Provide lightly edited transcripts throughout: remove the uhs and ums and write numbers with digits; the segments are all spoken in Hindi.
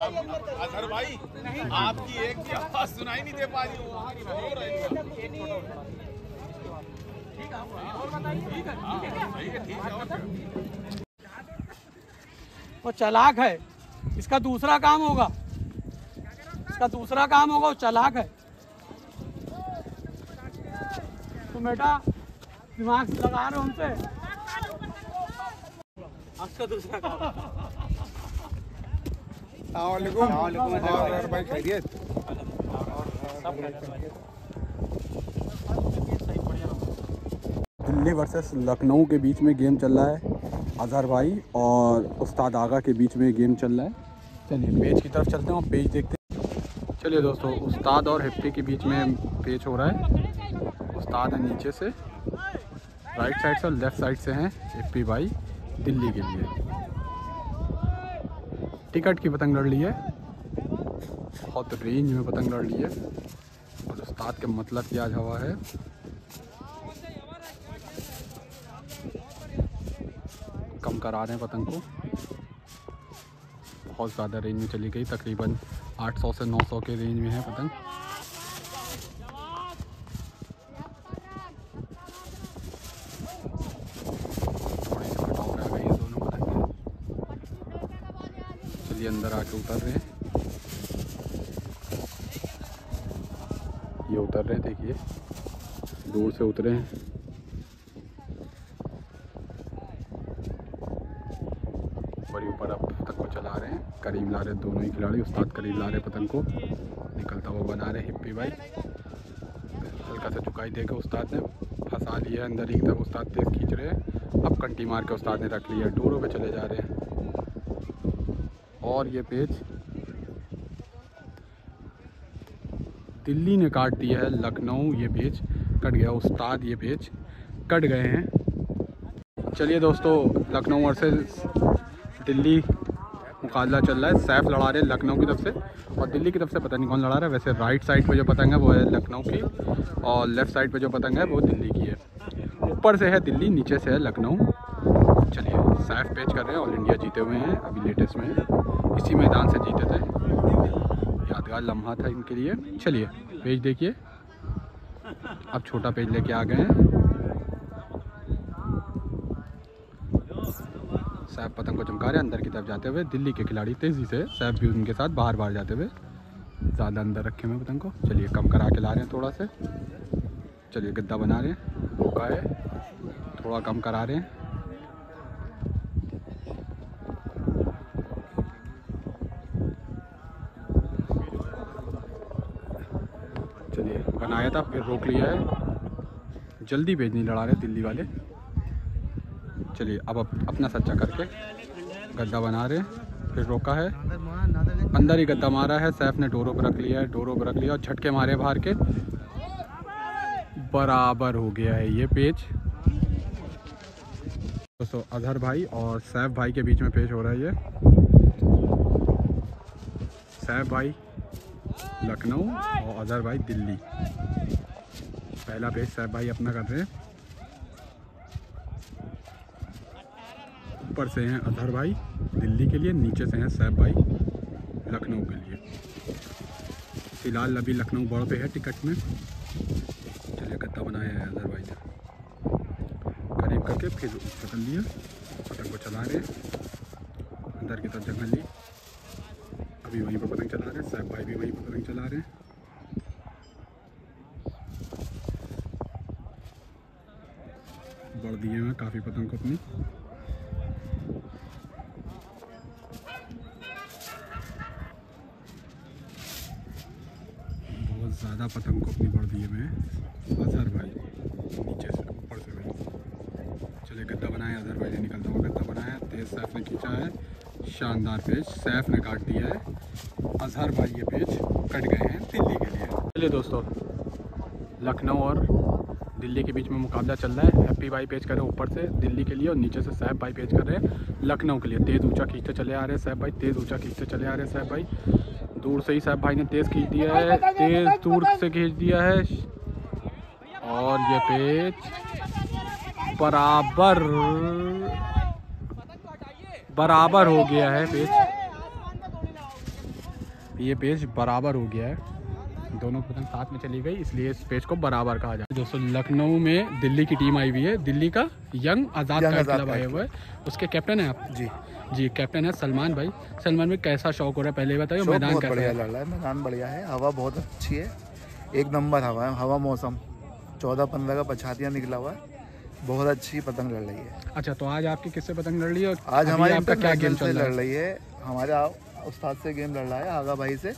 अजहर भाई आपकी एक भी आवाज सुनाई नहीं दे पा रही वो चालाक है, इसका दूसरा काम होगा, वो चालाक है। तो बेटा दिमाग लगा रहे हो हमसे, आपका दूसरा काम। और भाई खैरियत। दिल्ली वर्सेस लखनऊ के बीच में गेम चल रहा है। अजहर भाई और उस्ताद आगा के बीच में गेम चल रहा है। चलिए पेज की तरफ चलते हैं और पेज देखते हैं। चलिए दोस्तों, उस्ताद और हिप्पी के बीच में पेज हो रहा है। उस्ताद है नीचे से राइट साइड से और लेफ़्ट साइड से हैं हिप्पी भाई दिल्ली के लिए। टिकट की पतंग लड़ ली है, बहुत रेंज में पतंग लड़ ली है और उस्ताद के मतलब की आज हवा है। कम करा रहे हैं पतंग को, बहुत ज़्यादा रेंज में चली गई, तकरीबन 800 से 900 के रेंज में है पतंग। थोड़ी सी कटऑफ आ गई है दोनों पतंग। चलिए अंदर आके उतर रहे हैं, ये उतर रहे हैं, देखिए दूर से उतरे हैं। ऊपर ही ऊपर अब पतंग को चला रहे हैं, करीब ला रहे हैं दोनों ही खिलाड़ी। उस्ताद करीब ला रहे हैं पतंग को, निकलता हुआ बना रहे हिप्पी भाई। हल्का सा झुकाई देकर उस्ताद ने फंसा लिया अंदर ही, तब उस्ताद तेज खींच रहे हैं। अब कंटी मार के उस्ताद ने रख लिया, डोरों पे चले जा रहे हैं। और ये पेज दिल्ली ने काट दिया है, लखनऊ ये पेज कट गया, उस्ताद ये पेज कट गए हैं। चलिए दोस्तों, लखनऊ वर्सेस दिल्ली मुकाबला चल रहा है। सैफ लड़ा रहे हैं लखनऊ की तरफ से और दिल्ली की तरफ से पता नहीं कौन लड़ा रहा है। वैसे राइट साइड पे जो पतंग है वो है लखनऊ की और लेफ़्ट साइड पे जो पतंग है वो दिल्ली की है। ऊपर से है दिल्ली, नीचे से है लखनऊ। चलिए सैफ पेच कर रहे हैं, ऑल इंडिया जीते हुए हैं अभी लेटेस्ट में, इसी मैदान से जीते थे, यादगार लम्हा था इनके लिए। चलिए पेज देखिए, अब छोटा पेज लेके आ गए हैं। सैफ पतंग को चमका रहे हैं अंदर की तरफ जाते हुए। दिल्ली के खिलाड़ी तेज़ी से, सैफ भी उनके साथ बाहर जाते हुए, ज़्यादा अंदर रखे हुए पतंग को। चलिए कम करा के ला रहे हैं थोड़ा से। चलिए गद्दा बना रहे हैं, रोका है, थोड़ा कम करा रहे हैं। चलिए बनाया था फिर रोक लिया है, जल्दी पेज नहीं लड़ा रहे दिल्ली वाले। चलिए अब अपना सच्चा करके गद्दा बना रहे हैं, फिर रोका है, अंदर ही गद्दा मारा है। सैफ ने डोरों पर रख लिया है, डोरों पर रख लिया और झटके मारे बाहर के, बराबर हो गया है ये पेज। दोस्तों अजहर भाई और सैफ भाई के बीच में पेज हो रहा है ये। सैफ भाई लखनऊ और अजहर भाई दिल्ली। पहला पेज सैफ भाई अपना कर रहे हैं। ऊपर से हैं अजहर भाई दिल्ली के लिए, नीचे से हैं सैफ भाई लखनऊ के लिए। फिलहाल अभी लखनऊ बड़ पे है टिकट में। चलिए गद्दा बनाया है अजहर भाई ने, करीब करके फिर पकड़ लिया, पतंग को चला रहे हैं अंदर की तरफ जगह ली। अभी वहीं पर पतंग चला रहे हैं, सैफ भाई भी वहीं पर पतंग चला रहे हैं। बढ़ दिए हैं काफ़ी पतंग को अपनी। बहुत ज़्यादा पतंग को अपनी बढ़ दिए हुए हैं अजहर भाई, नीचे से ऊपर से भी। चलिए गद्दा बनाया अजहर भाई ने, निकलता हुआ गद्दा बनाया, तेज सैफ ने खींचा है, शानदार पेज सैफ ने काट दिया है। अजहर भाई ये पेज कट गए हैं दिल्ली के लिए। चलिए दोस्तों, लखनऊ और दिल्ली के बीच में मुकाबला चल रहा है। हैप्पी भाई पेच कर रहे हैं ऊपर से दिल्ली के लिए और नीचे से सैफ भाई पेच कर रहे हैं लखनऊ के लिए। तेज़ ऊंचा खींचते चले आ रहे हैं सैफ भाई, तेज़ ऊंचा खींचते चले आ रहे हैं सैफ भाई। दूर से ही सैफ भाई ने तेज़ खींच दिया है, तेज़ दूर से खींच दिया है और ये पेच बराबर हो गया है पेच। ये पेज बराबर हो गया है। दोनों पतंग साथ में चली गई, इसलिए इस पेज को बराबर कहा जाता है। दोस्तों लखनऊ में दिल्ली की टीम आई हुई है। दिल्ली का यंग आज़ाद क्लब आया हुआ है, उसके कैप्टन है आप? जी कैप्टन है सलमान भाई। सलमान भाई कैसा शौक हो रहा है पहले बताइए, मैदान कैसा बढ़िया लग रहा है? मैदान बढ़िया है, हवा बहुत अच्छी है, एक नंबर हवा है। हवा मौसम 14-15 का पछातियाँ निकला हुआ है, बहुत अच्छी पतंग लड़ रही है। अच्छा तो आज आपकी किससे पतंग लड़ रही है? आज हमारे आपका क्या गेम चल रहा है? लड़ रही है, हमारे उस्ताद से गेम लड़ रहा है, आगा भाई से।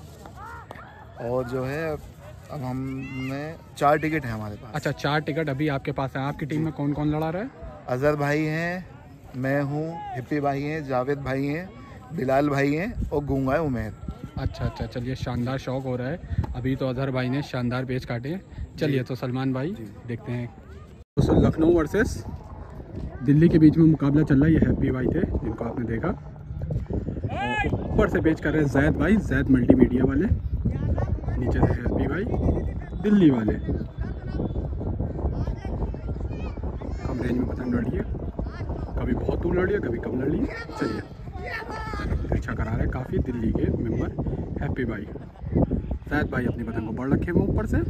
और जो है अब हमें 4 टिकट है हमारे पास। अच्छा 4 टिकट अभी आपके पास है। आपकी टीम में कौन कौन लड़ा रहा है? अजहर भाई हैं, मैं हूँ, हिप्पी भाई हैं, जावेद भाई हैं, बिलाल भाई हैं और गूंगा है उमेर। अच्छा चलिए, शानदार शौक हो रहा है। अभी तो अजहर भाई ने शानदार पेज काटे हैं। चलिए तो सलमान भाई देखते हैं। दोस्तों लखनऊ वर्सेस दिल्ली के बीच में मुकाबला चल रहा है। ये हैप्पी भाई थे जिनको आपने देखा, और ऊपर से पेज कर रहे हैं जैद भाई, जैद मल्टीमीडिया वाले। नीचे से हैप्पी भाई दिल्ली वाले। कम रेंज में पतंग लड़ी है, कभी बहुत दूर लड़ी है, कभी कम लड़ी है। चलिए अच्छा करा रहे हैं काफ़ी दिल्ली के मेंबर हैप्पी भाई। जैद भाई अपनी पतंग को बढ़ रखे हुए ऊपर से।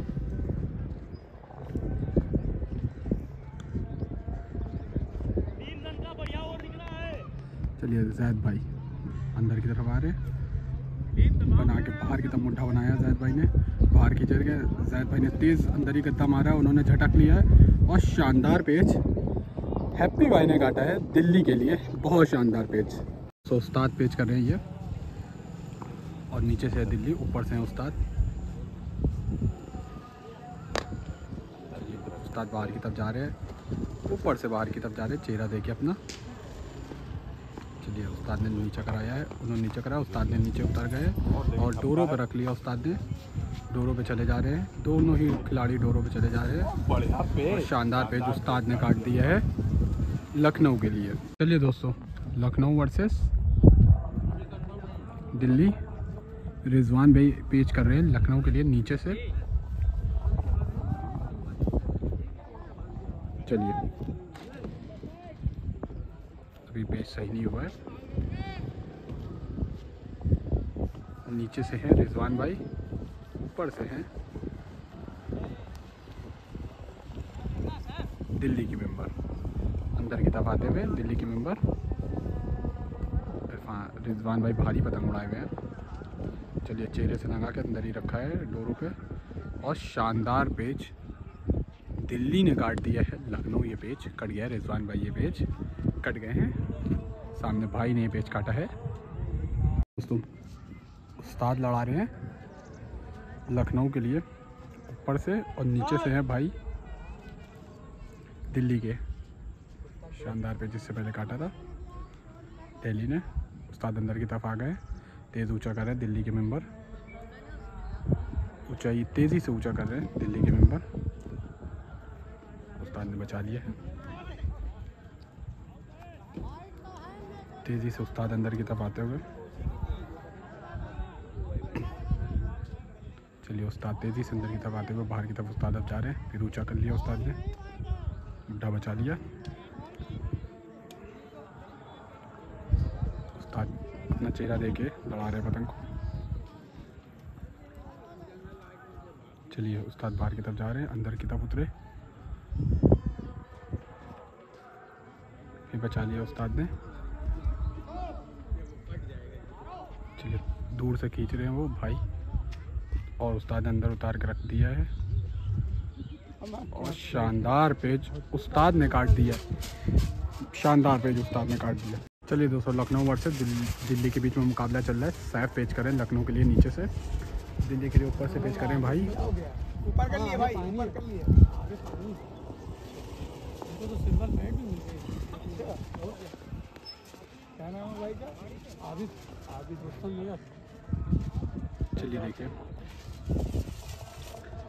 चलिए जैद भाई अंदर की तरफ आ रहे हैं, बना के बाहर की तरफ मुट्ठा बनाया जैद भाई ने, बाहर की जगह जैद भाई ने तेज़ अंदर ही गद्दा मारा, उन्होंने झटक लिया है और शानदार पेज हैप्पी भाई ने काटा है दिल्ली के लिए, बहुत शानदार पेज। सो उस्ताद पेज कर रहे हैं ये, और नीचे से है दिल्ली, ऊपर से है उस्ताद। उस्ताद बाहर की तरफ जा रहे हैं, ऊपर से बाहर की तरफ जा रहे हैं, चेहरा देखिए अपना। चलिए उस्ताद ने नीचे कराया है, उन्होंने नीचे कराया, उस्ताद ने नीचे उतर गए और डोरों पे रख लिया उस्ताद ने। डोरों पे चले जा रहे हैं, दोनों ही खिलाड़ी डोरों पे चले जा रहे हैं। बढ़िया पे शानदार पेज उस्ताद ने काट दिया है लखनऊ के लिए। चलिए दोस्तों लखनऊ वर्सेस दिल्ली, रिजवान भाई पेज कर रहे हैं लखनऊ के लिए नीचे से। चलिए अभी पेज सही नहीं हुआ है। नीचे से है रिजवान भाई, ऊपर से हैं दिल्ली के मेंबर। अंदर की तरफ आते हुए दिल्ली के मेंबर रिजवान भाई भारी पतंग उड़ाए हुए हैं। चलिए चेहरे से लगा के अंदर ही रखा है डोरों पे, और शानदार पेज दिल्ली ने काट दिया है लखनऊ। ये पेज कट गया है, रिजवान भाई ये पेज कट गए हैं, सामने भाई ने ये पेज काटा है। दोस्तों उस्ताद लड़ा रहे हैं लखनऊ के लिए ऊपर से, और नीचे से है भाई दिल्ली के। शानदार पेज जिससे पहले काटा था दिल्ली ने। उस्ताद अंदर की तरफ आ गए, तेज़ ऊंचा कर रहे हैं दिल्ली के मेंबर, ऊंचाई तेज़ी से ऊंचा कर रहे हैं दिल्ली के मेंबर। उस्ताद ने बचा लिया है, तेज़ी से उस्ताद अंदर की तरफ आते हुए। चलिए उस्ताद तेज़ी से अंदर की तरफ आते हुए बाहर की तरफ उस्ताद अब जा रहे हैं, फिर ऊंचा कर लिया उस्ताद ने, मुड्ढा बचा लिया। उस्ताद अपना चेहरा देके लड़ा रहे पतंग को। चलिए उस्ताद बाहर की तरफ जा रहे हैं, अंदर की तरफ उतरे, फिर बचा लिया उस्ताद ने। चलिए दूर से खींच रहे हैं वो भाई, और उस्ताद ने अंदर उतार के रख दिया है, और शानदार पेज उस्ताद ने काट दिया, शानदार पेज उस्ताद ने काट दिया। चलिए दोस्तों लखनऊ वर्सेस दिल्ली के बीच में मुकाबला चल रहा है। सैफ पेज करें लखनऊ के लिए नीचे से, दिल्ली के लिए ऊपर से पेज करें भाई। ऊपर कर लिए भाई, ऊपर कर लिए। इनको तो सिल्वर पैंट भी मिल गई। क्या नाम है भाई का? आबिद, आबिद दोस्तों नहीं। चलिए देखिए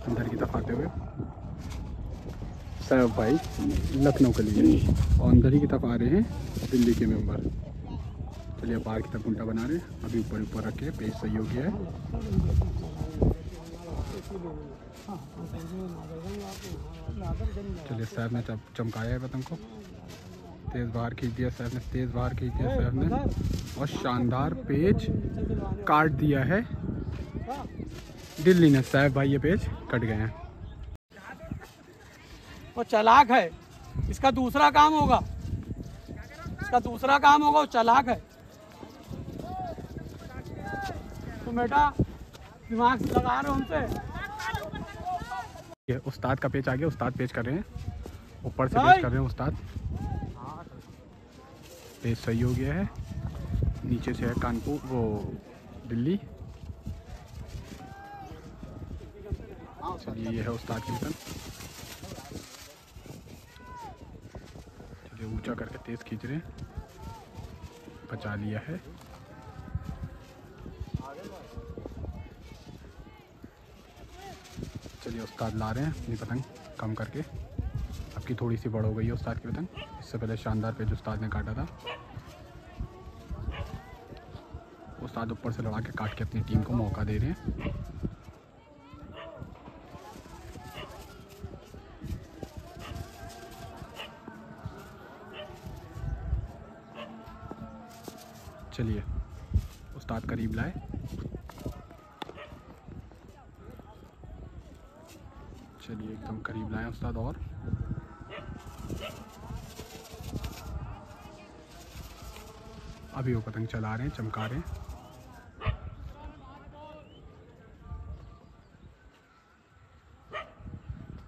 अंदर की तरफ आते हुए सैफ भाई लखनऊ के लिए, और अंदर ही की तरफ आ रहे हैं दिल्ली के मेंबर। चलिए बाहर की तरफ उल्टा बना रहे हैं, अभी ऊपर ऊपर रखे, पेज सही हो गया है। चलिए सैफ ने चमकाया है पतंग को, तेज़ बाहर खींच दिया सैफ ने, तेज़ बाहर खींच दिया सैफ ने, और शानदार पेज काट दिया है दिल्ली ने साहब भाई ये पेज कट गए हैं। वो चालाक है, इसका दूसरा काम होगा, वो चालाक है। तो बेटा दिमाग से लगा रहे हो हमसे। ये उस्ताद का पेज आ गया, उस्ताद पेज कर रहे हैं, ऊपर से पेज कर रहे हैं उस्ताद। पेज सही हो गया है, नीचे से है कानपुर वो दिल्ली। चलिए ये है उस्ताद की बटन, चलिए ऊंचा करके तेज खींच रहे हैं, बचा लिया है। चलिए उस्ताद ला रहे हैं अपनी पतंग कम करके, आपकी थोड़ी सी बड़ हो गई है उस्ताद की पतंग। इससे पहले शानदार पेज उस्ताद ने काटा था, उस्ताद ऊपर से लड़ा के काट के अपनी टीम को मौका दे रहे हैं। चलिए उस्ताद करीब लाए, चलिए एकदम करीब लाए उस्ताद। और अभी वो पतंग चला रहे हैं, चमका रहे हैं।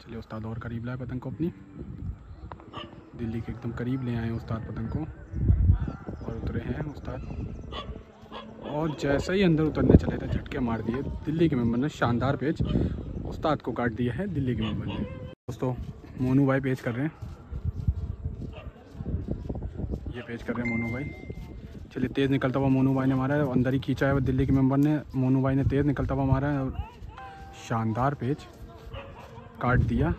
चलिए उस्ताद और करीब लाए पतंग को अपनी, दिल्ली के एकदम करीब ले आए उस्ताद पतंग को, और उतरे हैं उस्ताद। और जैसे ही अंदर उतरने चले थे झटके मार दिए दिल्ली के मेंबर ने, शानदार पेज उस्ताद को काट दिया है दिल्ली के मेंबर ने। दोस्तों मोनू भाई पेज कर रहे हैं, ये पेज कर रहे हैं मोनू भाई। चलिए तेज़ निकलता हुआ मोनू भाई ने मारा है, अंदर ही खींचा है दिल्ली के मेंबर ने, मोनू भाई ने तेज़ निकलता हुआ मारा है और शानदार पेज काट दिया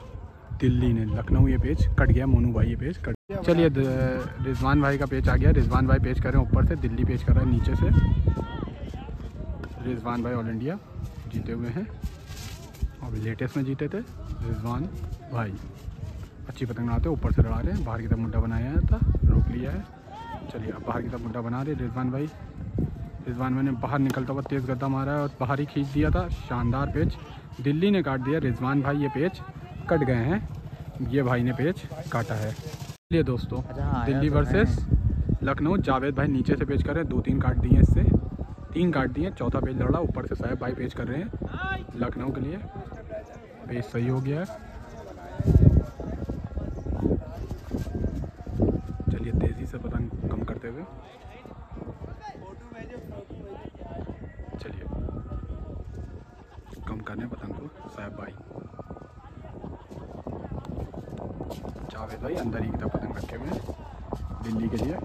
दिल्ली ने। लखनऊ ये पेज कट गया, मोनू भाई ये पेज कट गया। चलिए रिजवान भाई का पेज आ गया, रिजवान भाई पेज कर रहे हैं ऊपर से, दिल्ली पेज कर रहा है नीचे से। रिजवान भाई ऑल इंडिया जीते हुए हैं, अभी लेटेस्ट में जीते थे रिजवान भाई। अच्छी पतंग बनाते ऊपर से लड़ा रहे हैं, बाहर की तरफ मुड्ढा बनाया था, रोक लिया है। चलिए अब बाहर की तरफ मुड्ढा बना रहे रिजवान भाई। रिजवान भाई ने बाहर निकलता हुआ तेज़ गद्दा मारा है और बाहर ही खींच दिया था, शानदार पेज दिल्ली ने काट दिया। रिजवान भाई ये पेज कट गए हैं, ये भाई ने पेज काटा है। चलिए दोस्तों दिल्ली वर्सेस लखनऊ, जावेद भाई नीचे से पेज कर रहे हैं, 2-3 काट दिए, इससे 3 काट दिए, चौथा पेज लड़ा। ऊपर से साहब भाई पेज कर रहे हैं लखनऊ के लिए, पेज सही हो गया है। चलिए तेज़ी से पतंग कम करते हुए, चलिए कम करने पतंग को साहब भाई। जावेद भाई अंदर ही की तरफ पतंग रखे हुए हैं दिल्ली के लिए।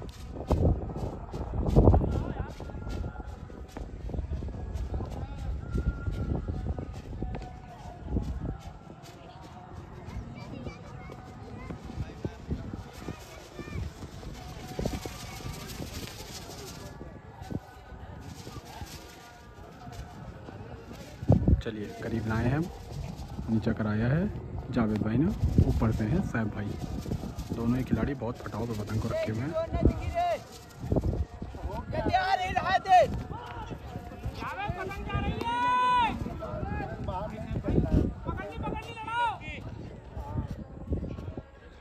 चलिए करीब लाए हैं हम, नीचे कराया है जावेद भाई ने, ऊपर से हैं साहब भाई। दोनों ही खिलाड़ी बहुत फटाव पे पतंग को रखे हुए हैं।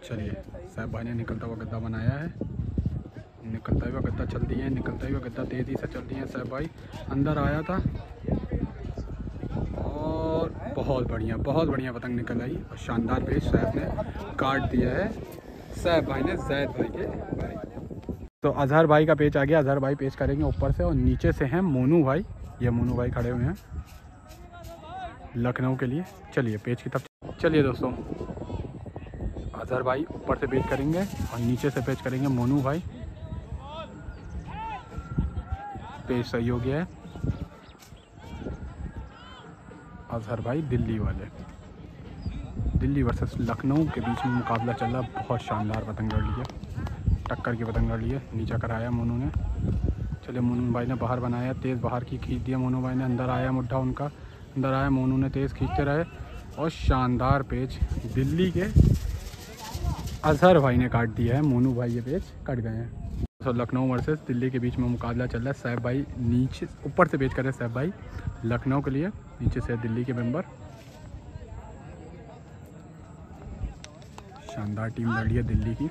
चलिए साहब भाई ने निकलता हुआ गद्दा बनाया है, निकलता हुआ गद्दा चल दिए हैं, निकलता हुआ गद्दा तेज़ी से चल दिए हैं। साहब भाई अंदर आया था और बहुत बढ़िया पतंग निकल आई और शानदार पेज साहब ने काट दिया है, साहब भाई ने जैद भाई के भाई। तो अजहर भाई का पेज आ गया, अजहर भाई पेज करेंगे ऊपर से, और नीचे से हैं मोनू भाई, ये मोनू भाई खड़े हुए हैं लखनऊ के लिए। चलिए पेज की तरफ, चलिए दोस्तों अजहर भाई ऊपर से पेज करेंगे और नीचे से पेज करेंगे मोनू भाई। पेज सही हो गया है, अजहर भाई दिल्ली वाले, दिल्ली वर्सेस लखनऊ के बीच में मुकाबला चल रहा। बहुत शानदार पतंग लड़ लिया, टक्कर की पतंग लड़ ली है, नीचा कराया मोनू ने। चलिए मोनू भाई ने बाहर बनाया, तेज़ बाहर की खींच दिया मोनू भाई ने, अंदर आया मुड्ढा उनका, अंदर आया, मोनू ने तेज़ खींचते रहे और शानदार पेज दिल्ली के अजहर भाई ने काट दिया है। मोनू भाई ये पेज कट गए हैं। तो लखनऊ वर्सेस दिल्ली के बीच में मुकाबला चल रहा है। सैफ भाई नीचे ऊपर से पेच कर रहे हैं, सैफ भाई लखनऊ के लिए, नीचे से दिल्ली के मेंबर। शानदार टीम लड़ी है दिल्ली की।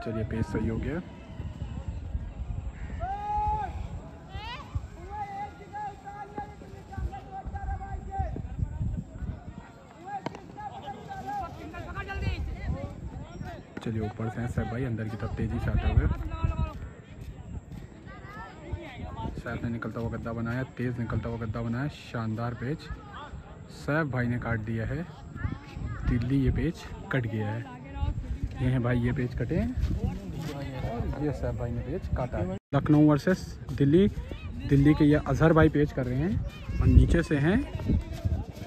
चलिए पेच सही हो गया। चलिए ऊपर से हैं सैफ भाई, अंदर की तरफ तेजी से आते हुए। सैफ ने निकलता हुआ गद्दा बनाया, तेज निकलता हुआ गद्दा बनाया, शानदार पेच सैफ भाई ने काट दिया है। दिल्ली ये पेच कट गया है। ये हैं भाई, ये पेच कटे और ये सैफ भाई ने पेच काटा है। लखनऊ वर्सेस दिल्ली, दिल्ली के ये अजहर भाई पेच कर रहे हैं और नीचे से हैं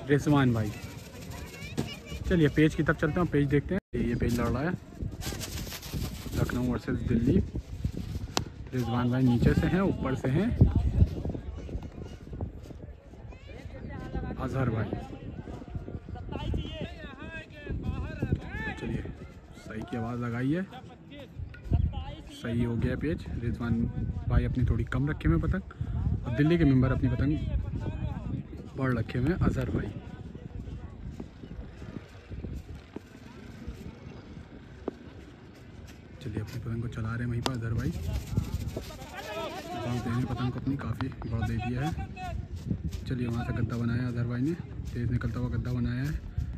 रिजवान भाई। चलिए पेच की तरफ चलते हैं, पेच देखते हैं। ये पेच लड़ रहा है लखनऊ वर्सेस दिल्ली। रिजवान भाई नीचे से हैं, ऊपर से हैं अजहर भाई। चलिए सही की आवाज़ लगाई है, सही हो गया पेच। रिजवान भाई अपनी थोड़ी कम रखे हुए पतंग और दिल्ली के मेंबर अपनी पतंग बढ़ रखे हुए अजहर भाई। चलिए अपनी पतंग को चला रहे हैं वहीं पर अजहर भाई। बढ़ देने पतंग को अपनी काफ़ी बढ़ दे दिया है। चलिए वहाँ से गद्दा बनाया अजहर भाई ने, तेज़ निकलता हुआ गद्दा बनाया है।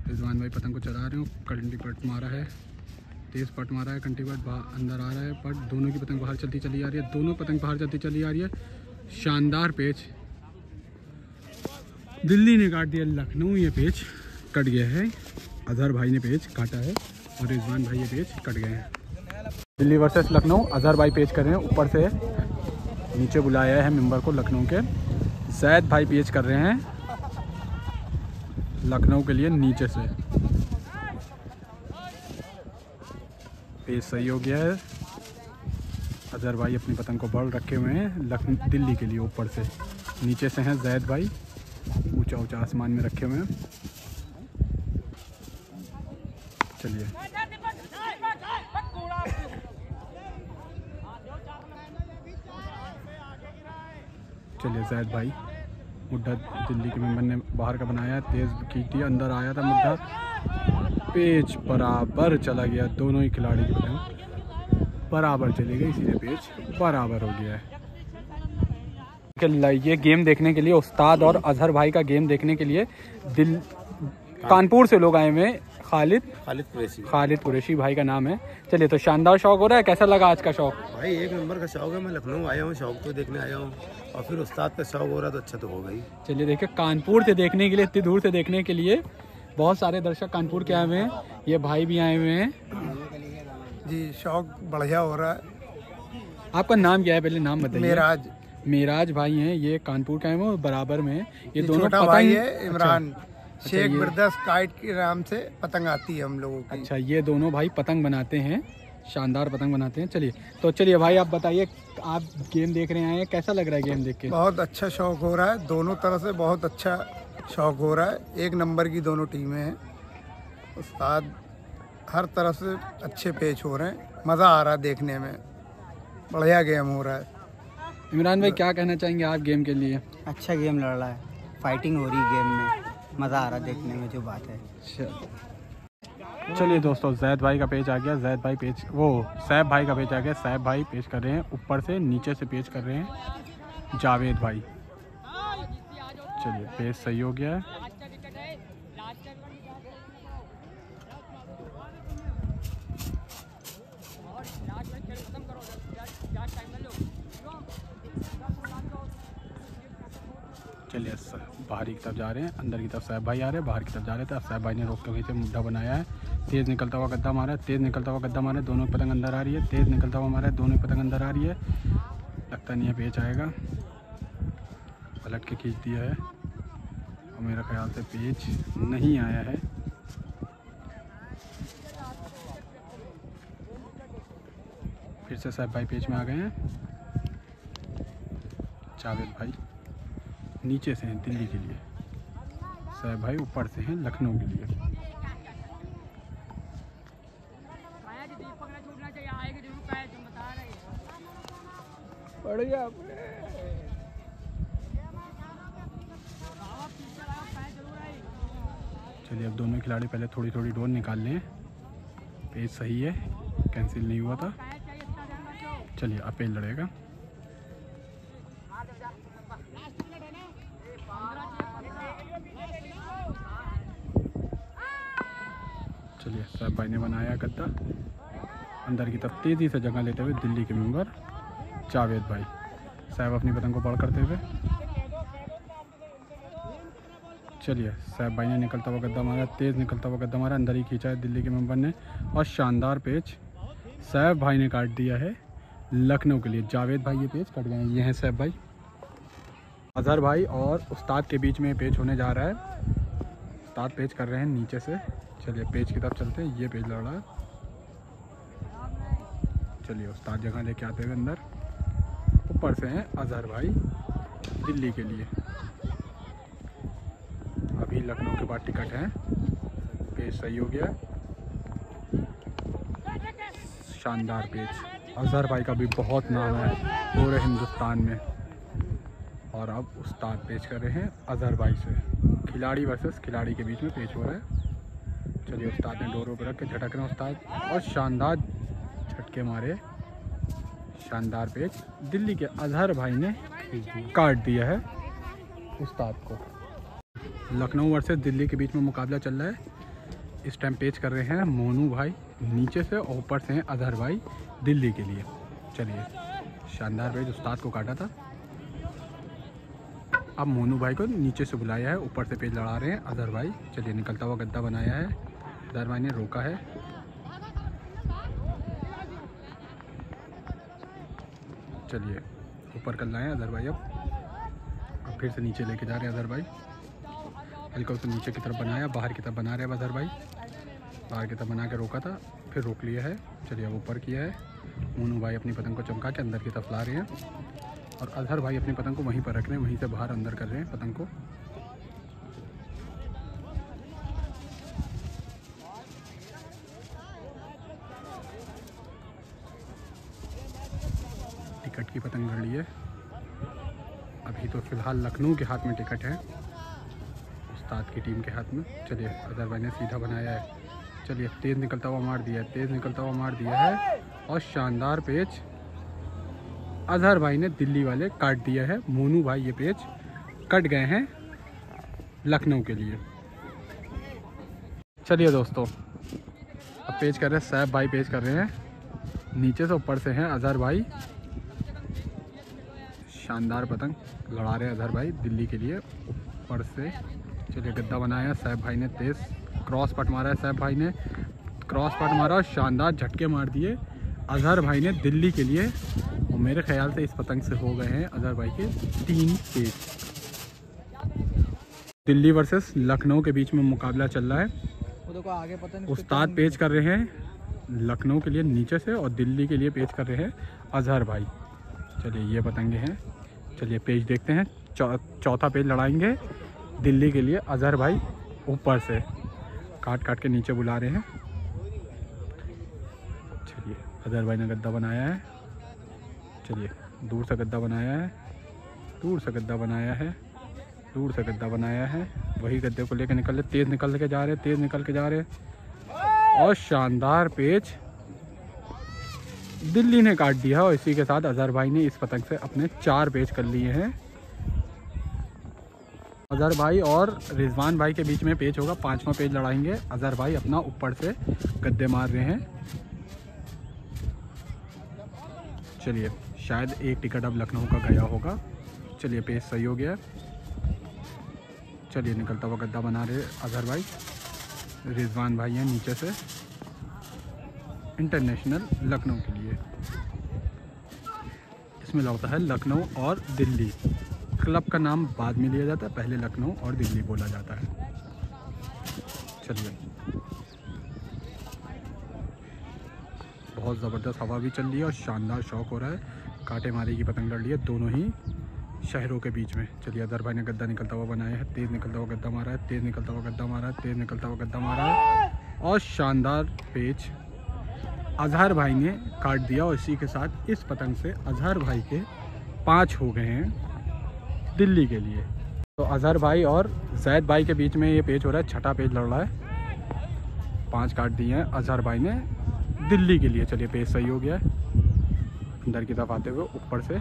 रिजवान भाई पतंग को चला रहे हो, कंटी पट मारा है, तेज़ पट मारा है, कंटी पट अंदर आ रहा है, पट दोनों की पतंग बाहर चलती चली आ रही है, दोनों पतंग बाहर चलती चली आ रही है। शानदार पेच दिल्ली ने काट दिया, लखनऊ ये पेच कट गया है। अजहर भाई ने पेच काटा है और रिजवान भाई ये पेच कट गए हैं। दिल्ली वर्सेस लखनऊ, अजहर भाई पेच कर रहे हैं ऊपर से, नीचे बुलाया है मेंबर को लखनऊ के। सैफ भाई पेच कर रहे हैं लखनऊ के लिए नीचे से। पेच सही हो गया है। अजहर भाई अपनी पतंग को बढ़ रखे हुए हैं दिल्ली के लिए ऊपर से। नीचे से हैं जैद भाई, ऊंचा ऊंचा आसमान में रखे हुए हैं। चलिए चलिए जैद भाई मुद्दा दिल्ली के मेंबर ने बाहर का बनाया, तेज़ खींच दिया, अंदर आया था मुद्दा, पेच बराबर चला गया। दोनों ही खिलाड़ी की पतंग बराबर चली गई, इसीलिए पेच बराबर हो गया है। ये गेम देखने के लिए उस्ताद और अजहर भाई का गेम देखने के लिए कानपुर से लोग आए हुए हैं। खालिद कुरैशी भाई का नाम है। चलिए तो शानदार शौक हो रहा है, कैसा लगा आज का शौक? भाई एक नंबर का शौक है। मैं लखनऊ आया हूँ, शौक तो देखने आया हूँ और फिर उस्ताद का शौक हो रहा तो अच्छा तो होगा ही। चलिए देखिए, कानपुर से देखने के लिए, इतनी दूर से देखने के लिए बहुत सारे दर्शक कानपुर के आए हुए हैं। ये भाई भी आए हुए हैं जी, शौक बढ़िया हो रहा है। आपका नाम क्या है, पहले नाम बताइए। मेराज भाई हैं, ये कानपुर का है, बराबर में ये दोनों छोटा भाई है इमरान। अच्छा, शेख ब्रदर्स काइट के नाम से पतंग आती है हम लोगों की। अच्छा, ये दोनों भाई पतंग बनाते हैं, शानदार पतंग बनाते हैं। चलिए तो चलिए भाई आप बताइए, आप गेम देख रहे हैं, कैसा लग रहा है गेम देख के? बहुत अच्छा शौक हो रहा है, दोनों तरफ से बहुत अच्छा शौक हो रहा है। एक नंबर की दोनों टीमें हैं। उस्ताद हर तरफ से अच्छे पेच हो रहे हैं, मज़ा आ रहा है देखने में, बढ़िया गेम हो रहा है। इमरान भाई क्या कहना चाहेंगे आप गेम के लिए? अच्छा गेम लड़ रहा है, फाइटिंग हो रही है गेम में, मज़ा आ रहा है देखने में, जो बात है। चलिए दोस्तों, जैद भाई का पेज आ गया। जैद भाई पेज, वो सैफ भाई का पेज आ गया। सैफ भाई पेज कर रहे हैं ऊपर से, नीचे से पेज कर रहे हैं जावेद भाई। चलिए पेज सही हो गया है। चलिए बाहरी की तरफ जा रहे हैं, अंदर की तरफ सैफ भाई आ रहे हैं, बाहर की तरफ जा रहे थे। अब सैफ भाई ने रोक के वहीं से मुद्दा बनाया है, तेज़ निकलता हुआ गद्दा मारा है, तेज़ निकलता हुआ गद्दा मारा है, दोनों पतंग अंदर आ रही है, तेज़ निकलता हुआ मारा है, दोनों पतंग अंदर आ रही है। लगता नहीं है पेच आएगा, पलट के खींच दिया है और मेरा ख्याल से पेच नहीं आया है। फिर से सैफ भाई पेच में आ गए हैं। जावेद भाई नीचे से हैं दिल्ली के लिए, सैफ भाई ऊपर से हैं लखनऊ के लिए। बढ़िया। चलिए अब दोनों खिलाड़ी पहले थोड़ी थोड़ी डोर निकाल लें। पेज सही है, कैंसिल नहीं हुआ था। चलिए अब पेज लड़ेगा। चलिए साहब भाई ने बनाया गद्दा। अंदर की तरफ तेज़ी से जगह लेते हुए दिल्ली के मेंबर जावेद भाई। साहब अपनी पतंग को बड़ करते हुए। चलिए साहब भाई ने निकलता हुआ गद्दा मारा, तेज़ निकलता हुआ गद्दा मारा, अंदर ही खींचा है दिल्ली के मेंबर ने और शानदार पेच साहब भाई ने काट दिया है लखनऊ के लिए। जावेद भाई ये पेच कट गए हैं। ये हैं साहब भाई। अजहर भाई और उस्ताद के बीच में पेच होने जा रहा है। उस्ताद पेच कर रहे हैं नीचे से। चलिए पेच की तरफ चलते हैं। ये पेच लड़ रहा है। चलिए उस्ताद जगह लेके आते हुए अंदर। ऊपर से हैं अजहर भाई दिल्ली के लिए। अभी लखनऊ के बाद टिकट है। पेच सही हो गया। शानदार पेच। अजहर भाई का भी बहुत नाम है पूरे हिंदुस्तान में। और अब उस्ताद पेच कर रहे हैं अजहर भाई से। खिलाड़ी वर्सेस खिलाड़ी के बीच में पेच हो रहा है। चलिए उस्ताद ने डोरों पर रख के झटक रहे हैं उस्ताद और शानदार झटके मारे। शानदार पेच दिल्ली के अजहर भाई ने काट दिया है उस्ताद को। लखनऊ वर्सेस दिल्ली के बीच में मुकाबला चल रहा है। इस टाइम पेच कर रहे हैं मोनू भाई नीचे से और ऊपर से हैं अजहर भाई दिल्ली के लिए। चलिए शानदार पेच उस्ताद को काटा था। अब मोनू भाई को नीचे से बुलाया है, ऊपर से पेच लड़ा रहे हैं अजहर भाई। चलिए निकलता हुआ गद्दा बनाया है। अजहर भाई ने रोका है। चलिए ऊपर कर लाए हैं अजहर भाई। अब फिर से नीचे लेके जा रहे हैं अजहर भाई। हल्का उसे नीचे की तरफ बनाया, बाहर की तरफ बना रहे हैं अजहर भाई। बाहर की तरफ बना के रोका था, फिर रोक लिया है। चलिए अब ऊपर किया है। मोनू भाई अपनी पतंग को चमका के अंदर की तरफ ला रहे हैं और अजहर भाई अपनी पतंग को वहीं पर रख रहे हैं, वहीं से बाहर अंदर कर रहे हैं पतंग को। टिकट की पतंग लड़ ली है। अभी तो फिलहाल लखनऊ के हाथ में टिकट है, उस्ताद की टीम के हाथ में। चलिए अजहर भाई ने सीधा बनाया है। चलिए तेज़ निकलता हुआ मार दिया है, तेज़ निकलता हुआ मार दिया है और शानदार पेच अजहर भाई ने दिल्ली वाले काट दिया है। मोनू भाई ये पेच कट गए हैं लखनऊ के लिए। चलिए दोस्तों अब पेच कर रहे हैं साहब भाई। पेच कर रहे हैं नीचे से, ऊपर से हैं अजहर भाई। शानदार पतंग लड़ा रहे हैं अजहर भाई दिल्ली के लिए ऊपर से। चलिए गद्दा बनाया साहब भाई ने, तेज़ क्रॉस पट मारा है साहब भाई ने, क्रॉस पट मारा और शानदार झटके मार दिए अजहर भाई ने दिल्ली के लिए। और मेरे ख्याल से इस पतंग से हो गए हैं अजहर भाई के 3 पेच। दिल्ली वर्सेस लखनऊ के बीच में मुकाबला चल रहा है। उस्ताद पेच कर रहे हैं लखनऊ के लिए नीचे से और दिल्ली के लिए पेच कर रहे हैं अजहर भाई। चलिए ये पतंगे हैं। चलिए पेच देखते हैं। चौथा पेच लड़ाएंगे दिल्ली के लिए अजहर भाई। ऊपर से काट काट के नीचे बुला रहे हैं। चलिए अजहर भाई ने गद्दा बनाया है। चलिए दूर से गद्दा बनाया है, दूर से गद्दा बनाया है, दूर से गद्दा बनाया है। वही गद्दे को लेकर निकल रहे, तेज़ निकल के जा रहे, तेज़ निकल के जा रहे और शानदार पेच दिल्ली ने काट दिया। और इसी के साथ अजहर भाई ने इस पतंग से अपने 4 पेच कर लिए हैं। अजहर भाई और रिजवान भाई के बीच में पेच होगा। 5वां पेच लड़ाएंगे। अजहर भाई अपना ऊपर से गद्दे मार रहे हैं। चलिए शायद एक टिकट अब लखनऊ का गया होगा। चलिए पेच सही हो गया। चलिए निकलता हुआ गद्दा बना रहे अजहर भाई। रिजवान भाई हैं नीचे से इंटरनेशनल लखनऊ के लिए। इसमें लड़ता है लखनऊ और दिल्ली। क्लब का नाम बाद में लिया जाता है, पहले लखनऊ और दिल्ली बोला जाता है। चलिए बहुत ज़बरदस्त हवा भी चल रही है और शानदार शौक हो रहा है। कांटे मारी की पतंग लड़ ली है दोनों ही शहरों के बीच में। चलिए अजहर भाई ने गद्दा निकलता हुआ बनाया है, तेज़ निकलता हुआ गद्दा मारा है, तेज़ निकलता हुआ गद्दा मारा है, तेज़ निकलता हुआ गद्दा मारा है और शानदार पेच अजहर भाई ने काट दिया। और इसी के साथ इस पतंग से अजहर भाई के 5 हो गए हैं दिल्ली के लिए। तो अजहर भाई और जैद भाई के बीच में ये पेच हो रहा है, छठा पेच लड़ रहा है। 5 काट दिए हैं अजहर भाई ने दिल्ली के लिए। चलिए पेच सही हो गया है। अंदर की तरफ आते हुए ऊपर से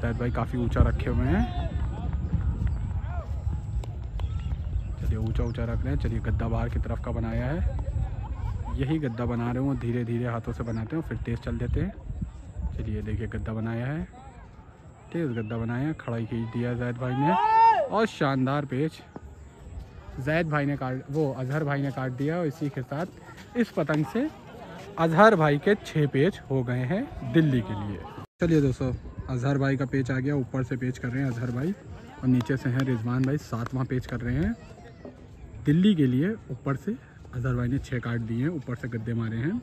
जैद भाई काफ़ी ऊंचा रखे हुए हैं। चलिए ऊंचा ऊंचा रख रहे हैं। चलिए गद्दा बाहर की तरफ का बनाया है। यही गद्दा बना रहे हो, धीरे धीरे हाथों से बनाते हैं फिर तेज़ चल देते हैं। चलिए देखिए गद्दा बनाया है, तेज़ गद्दा बनाया है, खड़ा खींच दिया जैद भाई ने और शानदार पेच जैद भाई ने अजहर भाई ने काट दिया। और इसी के साथ इस पतंग से अजहर भाई के 6 पेच हो गए हैं दिल्ली के लिए। चलिए दोस्तों अजहर भाई का पेच आ गया, ऊपर से पेच कर रहे हैं अजहर भाई और नीचे से हैं रिजवान भाई 7वां पेच कर रहे हैं दिल्ली के लिए। ऊपर से अजहर भाई ने 6 काट दिए हैं, ऊपर से गद्दे मारे हैं।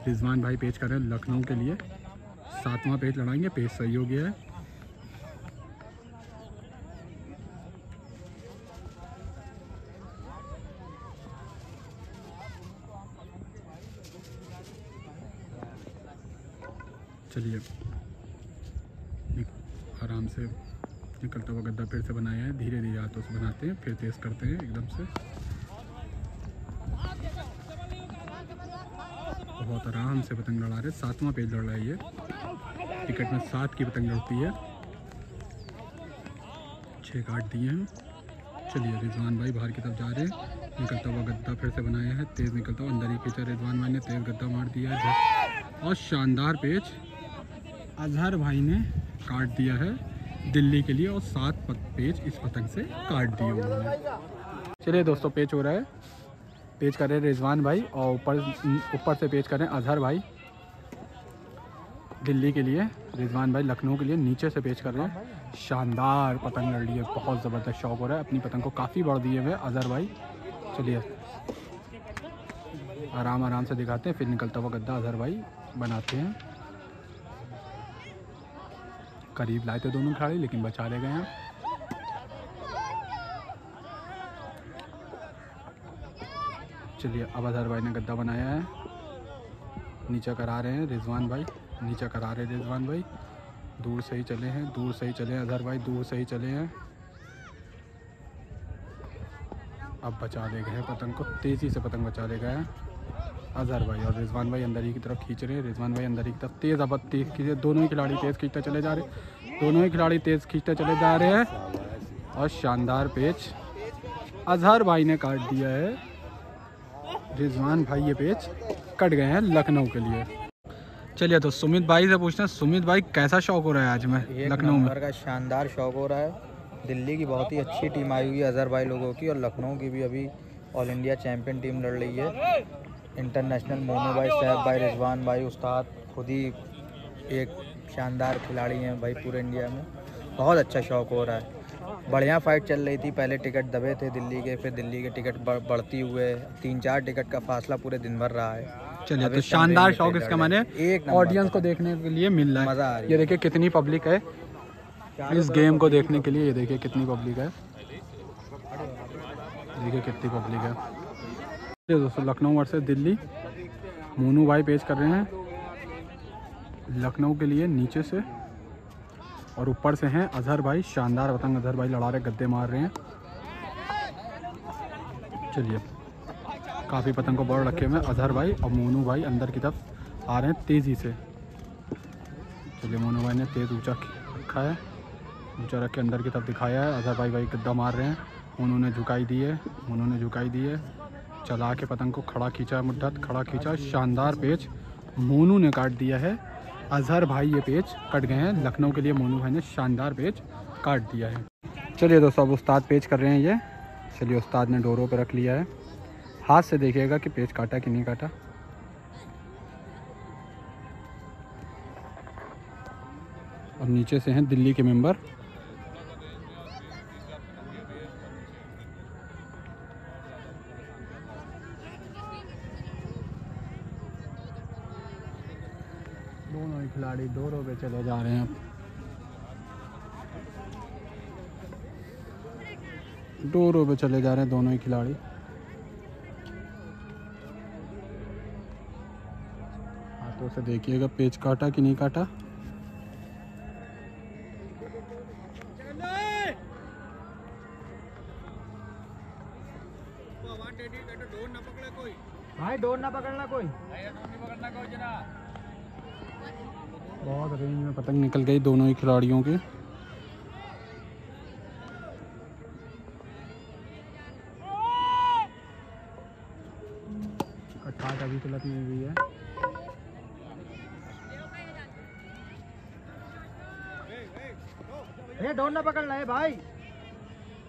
रिजवान भाई पेच कर रहे हैं लखनऊ के लिए, 7वां पेच लड़ाएंगे। पेच सही हो गया है। चलिए आराम से निकलता हुआ गद्दा फिर से बनाया है, धीरे धीरे हाथों से बनाते हैं फिर तेज़ करते हैं एकदम से। बहुत आराम से पतंग लड़ा रहे। 7वां पेज लड़ रहा है ये। टिकट में 7 की पतंग लड़ती है। 6 काट दिए हैं। चलिए रिजवान भाई बाहर की तरफ जा रहे हैं। निकलता हुआ गद्दा फिर से बनाया है, तेज़ निकलता हुआ अंदर ही खींचा रिजवान भाई ने, तेज़ गद्दा मार दिया है और शानदार पेच अजहर भाई ने काट दिया है दिल्ली के लिए और 7 पेच इस पतंग से काट दिए उन्होंने। चलिए दोस्तों पेच हो रहा है। पेच कर रहे हैं रिजवान भाई और ऊपर से पेच कर रहे हैं अजहर भाई दिल्ली के लिए। रिजवान भाई लखनऊ के लिए नीचे से पेच कर रहे हैं। शानदार पतंग लड़ रही है, बहुत ज़बरदस्त शौक हो रहा है। अपनी पतंग को काफ़ी बढ़ दिए हुए अजहर भाई। चलिए आराम आराम से दिखाते हैं फिर निकलता हुआ गद्दा अजहर भाई बनाते हैं। करीब लाए थे दोनों खिलाड़ी लेकिन बचा ले गए हैं। चलिए अब अजहर भाई ने गद्दा बनाया है, नीचा करा रहे हैं रिजवान भाई, नीचा करा रहे हैं रिजवान भाई। दूर से ही चले हैं, दूर से ही चले अजहर भाई, दूर से ही चले हैं। अब बचा ले गए पतंग को, तेज़ी से पतंग बचा ले गए अजहर भाई और रिजवान भाई अंदर ही की तरफ खींच रहे हैं। रिजवान भाई अंदर ही की तरफ तेज़ अब तेज़ खींचे, दोनों ही खिलाड़ी तेज़ खींचते चले जा रहे हैं। दोनों ही खिलाड़ी तेज़ खींचते चले जा रहे हैं और शानदार पेच अजहर भाई ने काट दिया है। रिजवान भाई ये पेच कट गए हैं लखनऊ के लिए। चलिए तो सुमित भाई से पूछते हैं, सुमित भाई कैसा शौक हो रहा है आज में लखनऊ में? का शानदार शौक हो रहा है। दिल्ली की बहुत ही अच्छी टीम आई हुई है अजहर भाई लोगों की और लखनऊ की भी अभी ऑल इंडिया चैंपियन टीम लड़ रही है। इंटरनेशनल मोनू भाई, सैफ भाई, रिजवान भाई उस्ताद खुद ही एक शानदार खिलाड़ी हैं भाई पूरे इंडिया में। बहुत अच्छा शौक हो रहा है। बढ़िया फाइट चल रही थी, पहले टिकट दबे थे दिल्ली के, फिर दिल्ली के टिकट बढ़ती हुए 3-4 टिकट का फासला पूरे दिन भर रहा है। चलिए तो शानदार शौक इसका मैंने ऑडियंस को देखने के लिए मिल रहा है। मज़ा आ रही है। ये देखिए कितनी पब्लिक है इस गेम को देखने के लिए। ये देखिए कितनी पब्लिक है, देखिए कितनी पब्लिक है। ये दोस्तों लखनऊ वर्सेस दिल्ली, मोनू भाई पेश कर रहे हैं लखनऊ के लिए नीचे से और ऊपर से हैं अजहर भाई। शानदार पतंग अजहर भाई लड़ा रहे, गद्दे मार रहे हैं। चलिए काफ़ी पतंग को बढ़ रखे हुए अजहर भाई और मोनू भाई अंदर की तरफ आ रहे हैं तेज़ी से। चलिए मोनू भाई ने तेज़ ऊंचा रखा है, ऊंचा रख के अंदर की तरफ दिखाया है। अजहर भाई गद्दा मार रहे हैं, उन्होंने झुकाई दी है, उन्होंने झुकाई दी है। चला के पतंग को खड़ा खींचा, मुद्दत खड़ा खींचा। शानदार पेच मोनू ने काट दिया है। अजहर भाई ये पेच कट गए हैं लखनऊ के लिए। मोनू भाई ने शानदार पेच काट दिया है। चलिए दोस्तों अब उस्ताद पेच कर रहे हैं ये। चलिए उस्ताद ने डोरों पे रख लिया है, हाथ से देखिएगा कि पेच काटा कि नहीं काटा। अब नीचे से हैं दिल्ली के मेंबर। दोनों ही खिलाड़ी डोरों पे चले जा रहे हैं, डोरों पे चले जा रहे हैं दोनों ही खिलाड़ी। हाथों से देखिएगा पेच काटा कि नहीं काटा। भाई डोर ना पकड़ना कोई। बहुत रेंज में पतंग निकल गई दोनों ही खिलाड़ियों के। कटकाट अभी तक नहीं हुई है। ये डोर ना पकड़ना है भाई।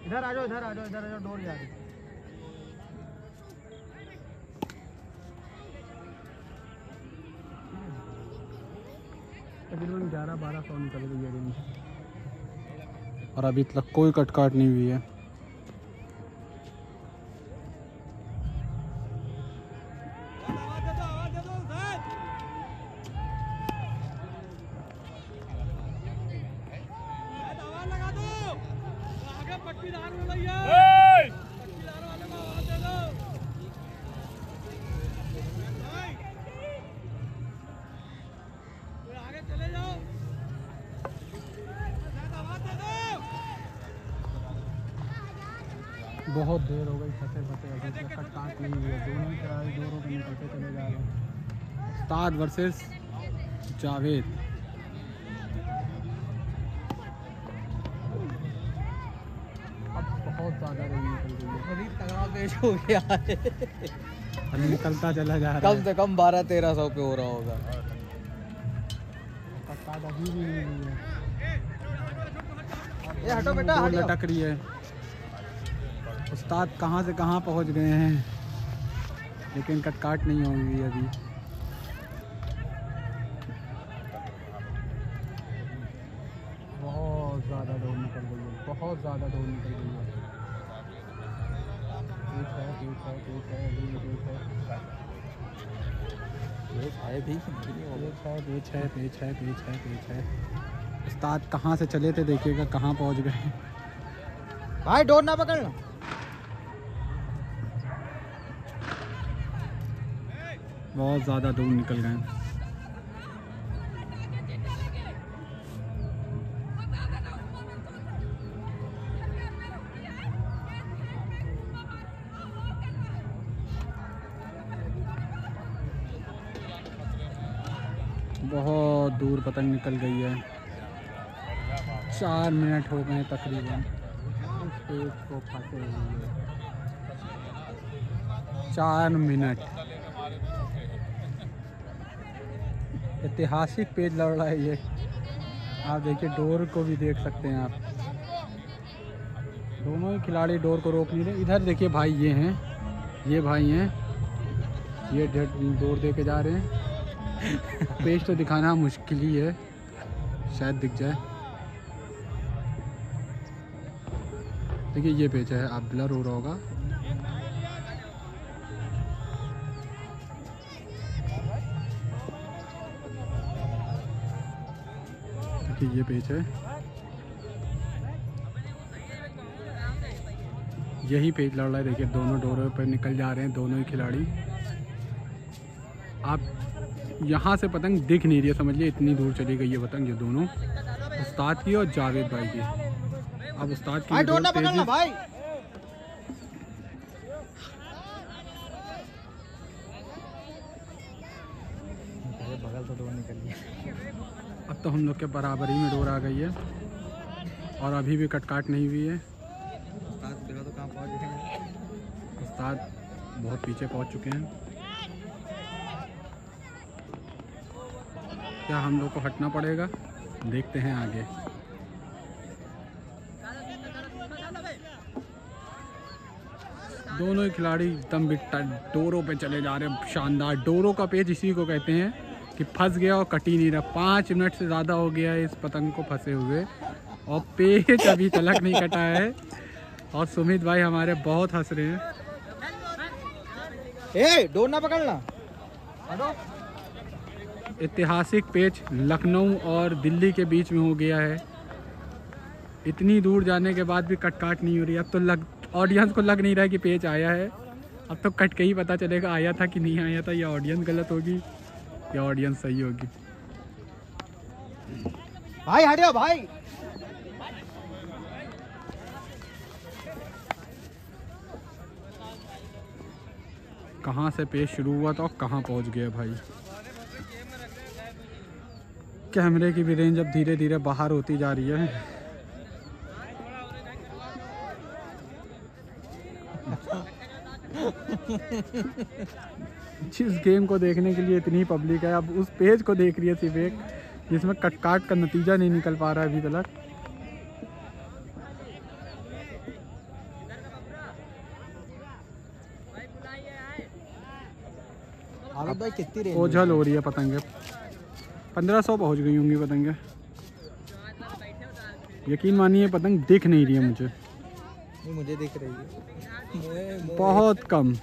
इधर आ जाओ, इधर आ जाओ, इधर आ जाओ, डोर जा रही। तकरीबन 11-12 निकल गई है रेंज और अभी तक कोई कटकाट नहीं हुई है। बहुत देर हो गई फंसे अभी तक कटकाट नहीं हुई है। दोनों ही खिलाड़ी जोरों पे निकलते चले जा रहे हैं। उस्ताद वर्सेस जावेद। अब बहुत ज़्यादा रेंज निकल गई है। अभी तगड़ा पेश हो गया है। अभी निकलता चला जा रहा कम है। से कम 1200-1300 पे हो रहा होगा। कटकाट अभी भी नहीं हुई है। ये हटो बेटा, दो हटो। लटक रही है। उस्ताद कहाँ से कहाँ पहुँच गए हैं, लेकिन कटकाट नहीं होगी अभी। बहुत ज़्यादा डोर निकल गई है, बहुत ज़्यादा डोर निकल गई है। तेज है, तेज है, तेज है, अभी भी तेज है। तेज है भी, तेज है, तेज है, तेज है, तेज है। उस्ताद कहाँ से चले थे देखिएगा, कहाँ पहुँच गए। भाई डोर ना पकड़ना। बहुत ज़्यादा दूर निकल गए। बहुत दूर पतंग निकल गई है। 4 मिनट हो गए तकरीबन इस पेज को फंसे हुए। 4 मिनट। ऐतिहासिक पेज लड़ रहा है ये। आप देखिए, डोर को भी देख सकते हैं आप। दोनों ही खिलाड़ी डोर को रोक नहीं रहे। इधर देखिए भाई, ये हैं, ये भाई हैं, ये डोर दे के जा रहे हैं। पेज तो दिखाना मुश्किल ही है, शायद दिख जाए। देखिए ये पेज है, आप ब्लर हो रहा होगा। देखिए ये पेज है, यही पेज लड़ रहा है। देखिए दोनों डोरों पर निकल जा रहे हैं दोनों ही खिलाड़ी। आप यहाँ से पतंग दिख नहीं रही है, समझ लिए इतनी दूर चली गई है पतंग। ये दोनों, उस्ताद की और जावेद भाई की। अब उस्ताद की डोर ना पकड़ना भाई। बगल तो डोर निकल गई। अब तो हम लोग के बराबरी में डोर आ गई है और अभी भी कटकाट नहीं हुई है। उस्ताद तो कहाँ पहुँच गए हैं? उस्ताद बहुत पीछे पहुंच चुके हैं। क्या हम लोग को हटना पड़ेगा? देखते हैं आगे। दोनों ही खिलाड़ी एकदम डोरों पे चले जा रहे हैं। शानदार डोरों का पेज इसी को कहते हैं कि फंस गया और कट ही नहीं रहा। 5 मिनट से ज़्यादा हो गया है इस पतंग को फंसे हुए और पेज अभी तलक नहीं कटा है। और सुमित भाई हमारे बहुत हंस रहे हैं। ए डोर ना पकड़ना। ऐतिहासिक पेच लखनऊ और दिल्ली के बीच में हो गया है। इतनी दूर जाने के बाद भी कटकाट नहीं हो रही। अब तो ऑडियंस को लग नहीं रहा है कि पेच आया है। अब तो कट के ही पता चलेगा आया था कि नहीं आया था। या ऑडियंस गलत होगी या ऑडियंस सही होगी। भाई हटियो भाई। कहाँ से पेज शुरू हुआ था और कहाँ पहुँच गया भाई। कैमरे की भी रेंज अब धीरे धीरे बाहर होती जा रही है। जिस गेम को देखने के लिए इतनी पब्लिक है, अब उस पेज को देख रही है सिर्फ एक, जिसमें कट का नतीजा नहीं निकल पा रहा है अभी तक। भाई कितनी रेंज ओझल हो रही है पतंगे, 1500 पहुंच गई होंगी पतंगे। यकीन मानिए पतंग दिख नहीं रही है मुझे। नहीं, मुझे दिख रही है बहुत कम।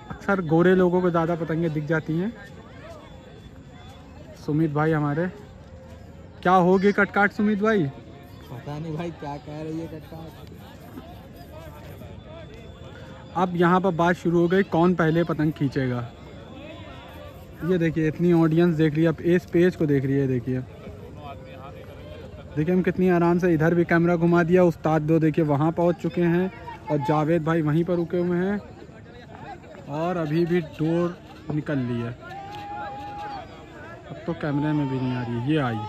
अक्सर गोरे लोगों को ज़्यादा पतंगे दिख जाती हैं। सुमित भाई हमारे, क्या होगी कटकाट सुमित भाई? पता नहीं भाई क्या कह रही है कटकाट। अब यहाँ पर बात शुरू हो गई, कौन पहले पतंग खींचेगा। ये देखिए इतनी ऑडियंस देख रही है, अब इस पेज को देख रही है। देखिए हम कितनी आराम से, इधर भी कैमरा घुमा दिया। उस्ताद दो देखिए वहाँ पहुँच चुके हैं और जावेद भाई वहीं पर रुके हुए हैं और अभी भी डोर निकल ली है। अब तो कैमरे में भी नहीं आ रही है, ये आई।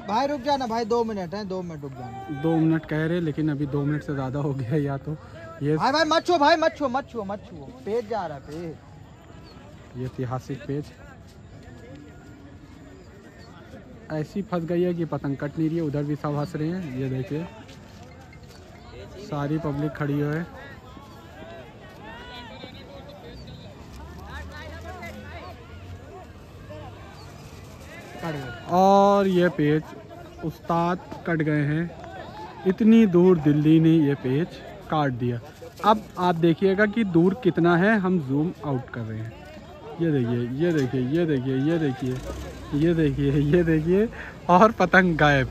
भाई रुक जाना भाई, 2 मिनट है, 2 मिनट रुक जाना। 2 मिनट कह रहे, लेकिन अभी 2 मिनट से ज़्यादा हो गया। या तो ये भाई मत छुओ भाई, मत छुओ। पेज जा रहा है पेज। ये ऐतिहासिक पेज ऐसी फंस गई है कि पतंग कट नहीं रही है। उधर भी सब हंस रहे हैं। ये देखिए सारी पब्लिक खड़ी है। और ये पेज उस्ताद कट गए हैं। इतनी दूर दिल्ली ने ये पेज काट दिया। अब आप देखिएगा कि दूर कितना है, हम जूम आउट कर रहे हैं। ये देखिए, ये देखिए, ये देखिए, ये देखिए, ये देखिए, ये देखिए, और पतंग गायब।